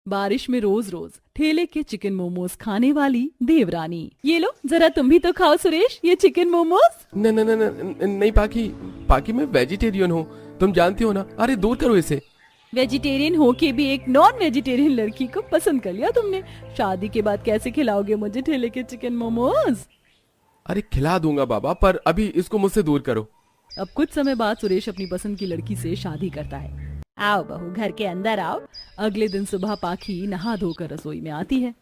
बारिश में रोज रोज ठेले के चिकन मोमोज खाने वाली देवरानी। ये लो जरा तुम भी तो खाओ सुरेश ये चिकन मोमोज। न न न न नहीं पाकी, पाकी मैं वेजिटेरियन हूँ, तुम जानती हो ना। अरे दूर करो इसे। वेजिटेरियन हो के भी एक नॉन वेजिटेरियन लड़की को पसंद कर लिया तुमने। शादी के बाद कैसे खिलाओगे मुझे ठेले के चिकन मोमोज? अरे खिला दूंगा बाबा, पर अभी इसको मुझसे दूर करो। अब कुछ समय बाद सुरेश अपनी पसंद की लड़की से शादी करता है। आओ बहू घर के अंदर आओ। अगले दिन सुबह पाखी नहा धोकर रसोई में आती है।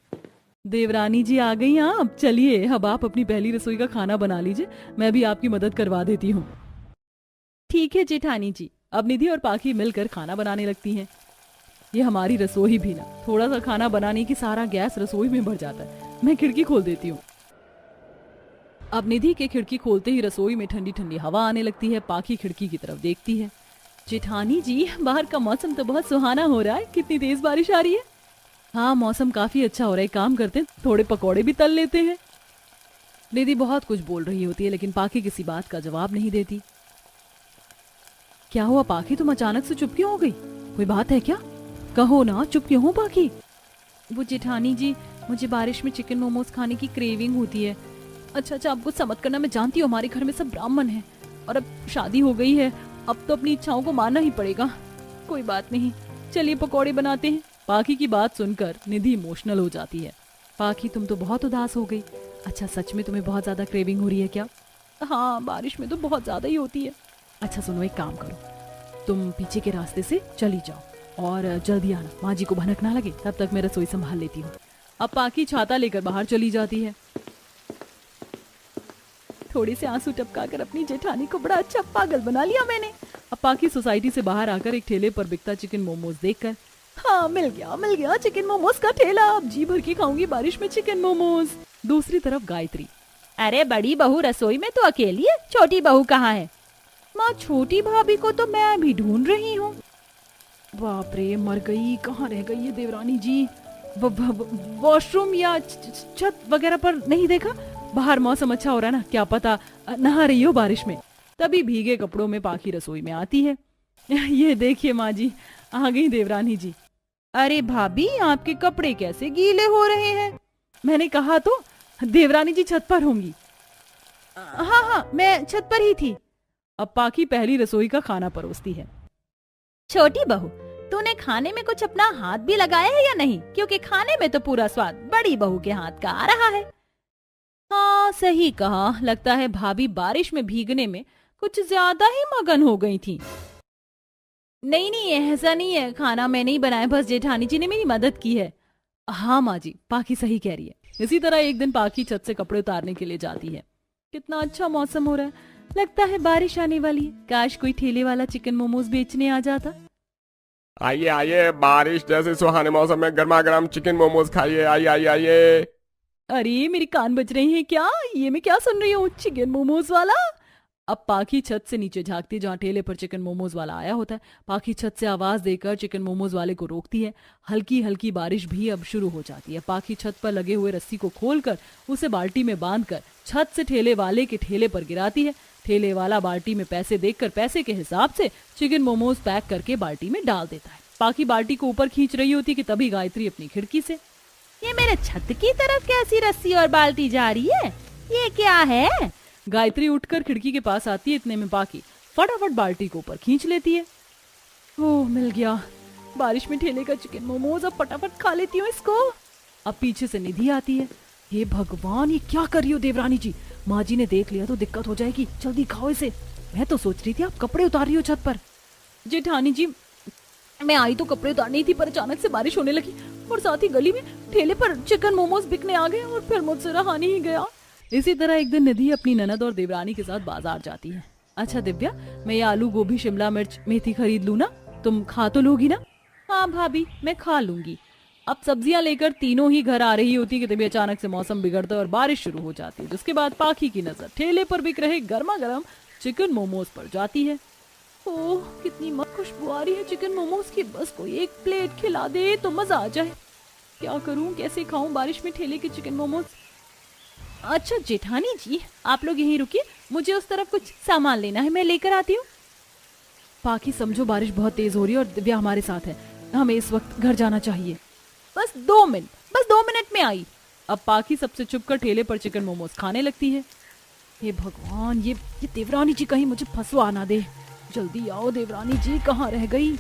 देवरानी जी आ गई आप, चलिए अब आप अपनी पहली रसोई का खाना बना लीजिए, मैं भी आपकी मदद करवा देती हूँ। ठीक है जेठानी जी। अब निधि और पाखी मिलकर खाना बनाने लगती हैं। ये हमारी रसोई भी ना, थोड़ा सा खाना बनाने की सारा गैस रसोई में भर जाता है। मैं खिड़की खोल देती हूँ। अब निधि के खिड़की खोलते ही रसोई में ठंडी ठंडी हवा आने लगती है। पाखी खिड़की की तरफ देखती है। जेठानी जी बाहर का मौसम तो बहुत सुहाना हो रहा है, कितनी तेज बारिश आ रही है। हाँ मौसम काफी अच्छा हो रहा है, काम करते हैं थोड़े पकौड़े भी तल लेते हैं। निधि बहुत कुछ बोल रही होती है लेकिन पाखी किसी बात का जवाब नहीं देती। क्या हुआ पाखी, तुम अचानक से चुप क्यों हो गई? कोई बात है क्या? कहो ना, चुप क्यों हो पाखी? वो जेठानी जी मुझे बारिश में चिकन मोमोज खाने की क्रेविंग होती है। अच्छा आपको समझ करना, मैं जानती हूँ हमारे घर में सब ब्राह्मण हैं और अब शादी हो गई है, अब तो अपनी इच्छाओं को मानना ही पड़ेगा। कोई बात नहीं, चलिए पकौड़े बनाते हैं। पाखी की बात सुनकर निधि इमोशनल हो जाती है। पाखी तुम तो बहुत उदास हो गई। अच्छा सच में तुम्हें बहुत ज्यादा क्रेविंग हो रही है क्या? हाँ बारिश में तो बहुत ज्यादा ही होती है। अच्छा सुनो, एक काम करो, तुम पीछे के रास्ते से चली जाओ और जल्दी आना, माँ जी को भनक ना लगे, तब तक मैं रसोई संभाल लेती हूँ। अब पाखी छाता लेकर बाहर चली जाती है। थोड़े से आंसू टपकाकर अपनी जेठानी को बड़ा अच्छा पागल बना लिया मैंने। अब पाखी सोसाइटी से बाहर आकर एक ठेले पर बिकता चिकन मोमोज देखकर, हाँ मिल गया चिकन मोमोज का ठेला, अब जी भर के खाऊंगी बारिश में चिकन मोमोज। दूसरी तरफ गायत्री, अरे बड़ी बहू रसोई में तो अकेली है, छोटी बहू कहाँ है? माँ छोटी भाभी को तो मैं अभी ढूंढ रही हूँ। बाप रे मर गई, कहाँ रह गई ये देवरानी जी? वॉशरूम या छत वगैरह पर नहीं देखा? बाहर मौसम अच्छा हो रहा है ना, क्या पता नहा रही हो बारिश में। तभी भीगे कपड़ों में पाखी रसोई में आती है। ये देखिए माँ जी, आ गई देवरानी जी। अरे भाभी आपके कपड़े कैसे गीले हो रहे हैं? मैंने कहा तो देवरानी जी छत पर होंगी। हाँ मैं छत पर ही थी। अब पाखी पहली रसोई का खाना परोसती है। छोटी बहू तूने खाने में कुछ अपना हाथ भी लगाया है या नहीं? क्योंकि खाने में तो पूरा स्वाद बड़ी बहू के हाथ का आ रहा है। हाँ सही कहा, लगता है भाभी बारिश में भीगने में कुछ ज्यादा ही मगन हो गई थी। नहीं ऐसा नहीं है, खाना मैंने ही बनाया, बस जेठानी जी ने मेरी मदद की है। हाँ माँ जी, पाखी सही कह रही है। इसी तरह एक दिन पाखी छत से कपड़े उतारने के लिए जाती है। कितना अच्छा मौसम हो रहा है, लगता है बारिश आने वाली है। काश कोई ठेले वाला चिकन मोमोज बेचने आ जाता। आइए आइए, बारिश जैसे सुहाने मौसम में गर्मा गर्म चिकन मोमोज खाइए, आइए आइए आइए। अरे मेरे कान बज रहे हैं क्या? ये मैं क्या सुन रही हूँ, चिकन मोमोज वाला? अब पाखी छत से नीचे झांकती है जहाँ ठेले पर चिकन मोमोज वाला आया होता है। पाखी छत से आवाज देकर चिकन मोमोज वाले को रोकती है। हल्की हल्की बारिश भी अब शुरू हो जाती है। पाखी छत पर लगे हुए रस्सी को खोलकर उसे बाल्टी में बांधकर छत से ठेले वाले के ठेले पर गिराती है। ठेले वाला बाल्टी में पैसे देखकर पैसे के हिसाब से चिकन मोमोज पैक करके बाल्टी में डाल देता है। पाखी बाल्टी को ऊपर खींच रही होती कि तभी गायत्री अपनी खिड़की से, ये मेरे छत की तरफ कैसी रस्सी और बाल्टी जा रही है, ये क्या है? गायत्री उठकर खिड़की के पास आती है। इतने में पाखी फटाफट बाल्टी को ऊपर खींच लेती है। ओह मिल गया, बारिश में ठेले का चिकन मोमोज, अब फटाफट खा लेती हूँ इसको। अब पीछे से निधि आती है। हे भगवान, ये क्या कर रही हो देवरानी जी? माँ जी ने देख लिया तो दिक्कत हो जाएगी, जल्दी खाओ इसे। मैं तो सोच रही थी आप कपड़े उतार रही हो छत पर। जेठानी जी मैं आई तो कपड़े उतारनी थी, पर अचानक से बारिश होने लगी और साथ ही गली में ठेले पर चिकन मोमोज बिकने आ गए और फिर मुझसे रहा नहीं गया। इसी तरह एक दिन निधि अपनी ननद और देवरानी के साथ बाजार जाती है। अच्छा दिव्या, मैं ये आलू गोभी शिमला मिर्च मेथी खरीद लूँ ना, तुम खा तो लोगी ना? हाँ भाभी मैं खा लूंगी। अब सब्जियां लेकर तीनों ही घर आ रही होती कि तभी अचानक से मौसम बिगड़ता है और बारिश शुरू हो जाती है। जिसके बाद पाखी की नजर ठेले पर बिक रहे गर्मा गर्म चिकन मोमोज पर जाती है। ओह कितनी मस्त खुशबू आ रही है चिकन मोमोज की, बस कोई एक प्लेट खिला दे तो मजा आ जाए। क्या करूं, कैसे खाऊं बारिश में ठेले के चिकन मोमोज? अच्छा जेठानी जी आप लोग यहीं रुकिए, मुझे उस तरफ कुछ सामान लेना है, मैं लेकर आती हूँ। पाखी समझो बारिश बहुत तेज हो रही है और दिव्या हमारे साथ है, हमें इस वक्त घर जाना चाहिए। बस 2 मिनट, बस 2 मिनट में आई। अब पाखी सबसे छुपकर ठेले पर चिकन मोमोज खाने लगती है। हे भगवान, ये देवरानी जी कहीं मुझे फंसवा ना दे। जल्दी आओ देवरानी जी, कहाँ रह गई?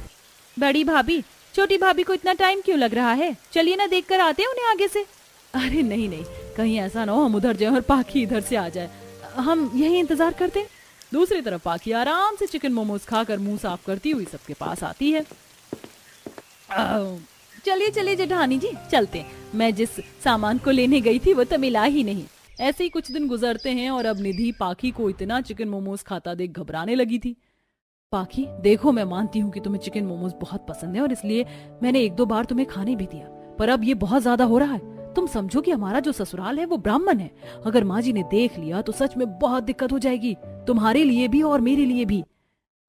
बड़ी भाभी, छोटी भाभी को इतना टाइम क्यों लग रहा है? चलिए ना देख कर आते हैं उन्हें आगे से। अरे नहीं नहीं, कहीं ऐसा ना हो हम उधर जाए और पाखी इधर से आ जाए। हम यही इंतजार करते हैं। दूसरी तरफ पाखी आराम से चिकन मोमोज खाकर मुंह साफ करती हुई सबके पास आती है। चलिए चलिए जेठानी जी, चलते हैं। मैं जिस सामान को लेने गई थी वो तो मिला ही नहीं। ऐसे ही कुछ दिन गुजरते हैं और अब निधि पाखी को इतना चिकन मोमोज खाता देख घबराने लगी थी। पाखी देखो, मैं मानती हूँ कि तुम्हें चिकन मोमोज बहुत पसंद है और इसलिए मैंने 1-2 बार तुम्हें खाने भी दिया, पर अब ये बहुत ज्यादा हो रहा है। तुम समझो कि हमारा जो ससुराल है वो ब्राह्मण है। अगर माँ जी ने देख लिया तो सच में बहुत दिक्कत हो जाएगी, तुम्हारे लिए भी और मेरे लिए भी।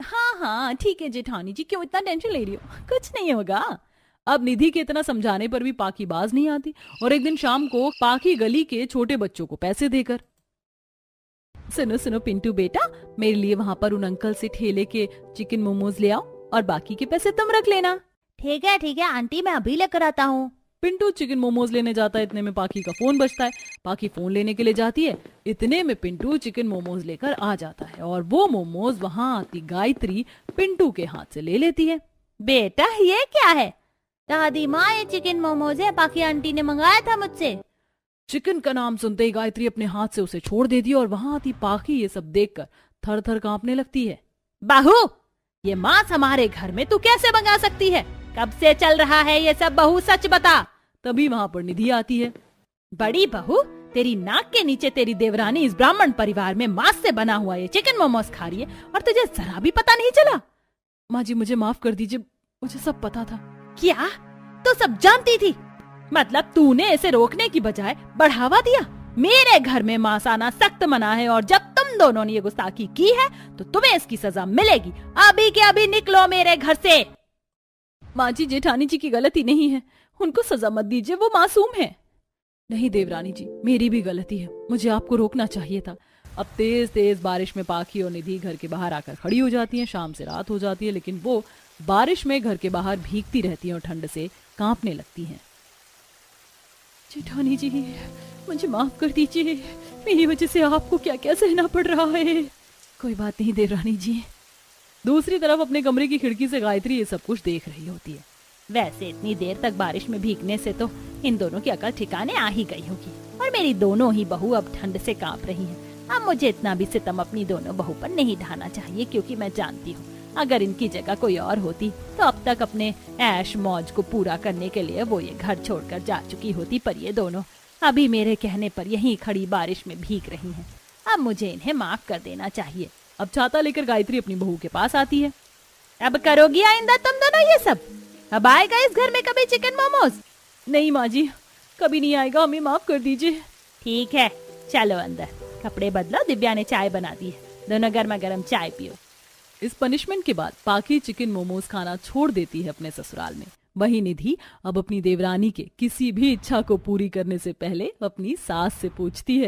हाँ हाँ ठीक है जेठानी जी, क्यों इतना टेंशन ले रही हो? कुछ नहीं होगा। अब निधि के इतना समझाने पर भी पाखी बाज नहीं आती और एक दिन शाम को पाखी गली के छोटे बच्चों को पैसे देकर, सुनो सुनो पिंटू बेटा, मेरे लिए वहाँ पर उन अंकल से ठेले के चिकन मोमोज ले आओ और बाकी के पैसे तुम रख लेना। ठीक है आंटी, मैं अभी लेकर आता हूँ। पिंटू चिकन मोमोज लेने जाता है, इतने में पाखी का फोन बजता है। पाखी फोन लेने के लिए जाती है, इतने में पिंटू चिकन मोमोज लेकर आ जाता है और वो मोमोज वहाँ आती गायत्री पिंटू के हाथ से ले लेती है। बेटा ये क्या है? दादी माँ, ये चिकन मोमोज है, बाकी आंटी ने मंगाया था मुझसे। चिकन का नाम सुनते ही गायत्री अपने हाथ से उसे छोड़ देती है और वहाँ आती पाखी ये सब देखकर थर थर कांपने लगती है। बहू, ये मांस हमारे घर में तू कैसे मंगा सकती है? कब से चल रहा है ये सब? बहू सच बता। तभी वहाँ पर निधि आती है। बड़ी बहू, तेरी नाक के नीचे तेरी देवरानी इस ब्राह्मण परिवार में मांस से बना हुआ ये चिकन मोमोज खा रही है और तुझे जरा भी पता नहीं चला? माँ जी मुझे माफ कर दीजिए, मुझे सब पता था। क्या तू सब जानती थी? मतलब तूने इसे रोकने की बजाय बढ़ावा दिया? मेरे घर में मांस आना सख्त मना है और जब तुम दोनों ने ये गुस्ताखी की है तो तुम्हें इसकी सजा मिलेगी। अभी के अभी निकलो मेरे घर से। माँ जी, जेठानी जी की गलती नहीं है, उनको सजा मत दीजिए, वो मासूम है। नहीं देवरानी जी, मेरी भी गलती है, मुझे आपको रोकना चाहिए था। अब तेज तेज बारिश में पाखी और निधि घर के बाहर आकर खड़ी हो जाती हैं। शाम से रात हो जाती है लेकिन वो बारिश में घर के बाहर भीगती रहती हैं और ठंड से कांपने लगती हैं। जेठानी जी मुझे माफ कर दीजिए, मेरी वजह से आपको क्या क्या सहना पड़ रहा है। कोई बात नहीं देवरानी जी। दूसरी तरफ अपने कमरे की खिड़की से गायत्री ये सब कुछ देख रही होती है। वैसे इतनी देर तक बारिश में भीगने से तो इन दोनों की अकल ठिकाने आ ही गई होगी और मेरी दोनों ही बहू अब ठंड से कांप रही हैं। अब मुझे इतना भी सितम अपनी दोनों बहू पर नहीं ढाना चाहिए, क्योंकि मैं जानती हूँ अगर इनकी जगह कोई और होती तो अब तक अपने ऐश मौज को पूरा करने के लिए वो ये घर छोड़कर जा चुकी होती। पर ये दोनों अभी मेरे कहने पर यहीं खड़ी बारिश में भीग रही हैं। अब मुझे इन्हें माफ कर देना चाहिए। अब छाता लेकर गायत्री अपनी बहू के पास आती है। अब करोगी आइंदा तुम दोनों ये सब? अब आएगा इस घर में कभी चिकन मोमोज? नहीं माँ जी, कभी नहीं आएगा, हमें माफ कर दीजिए। ठीक है, चलो अंदर, कपड़े बदलो, दिव्या ने चाय बना दी है, दोनों गर्मा गर्म चाय पियो। इस पनिशमेंट के बाद पाखी चिकन मोमोज खाना छोड़ देती है अपने ससुराल में। वहीं निधि अब अपनी देवरानी के किसी भी इच्छा को पूरी करने से पहले अपनी सास से पूछती है।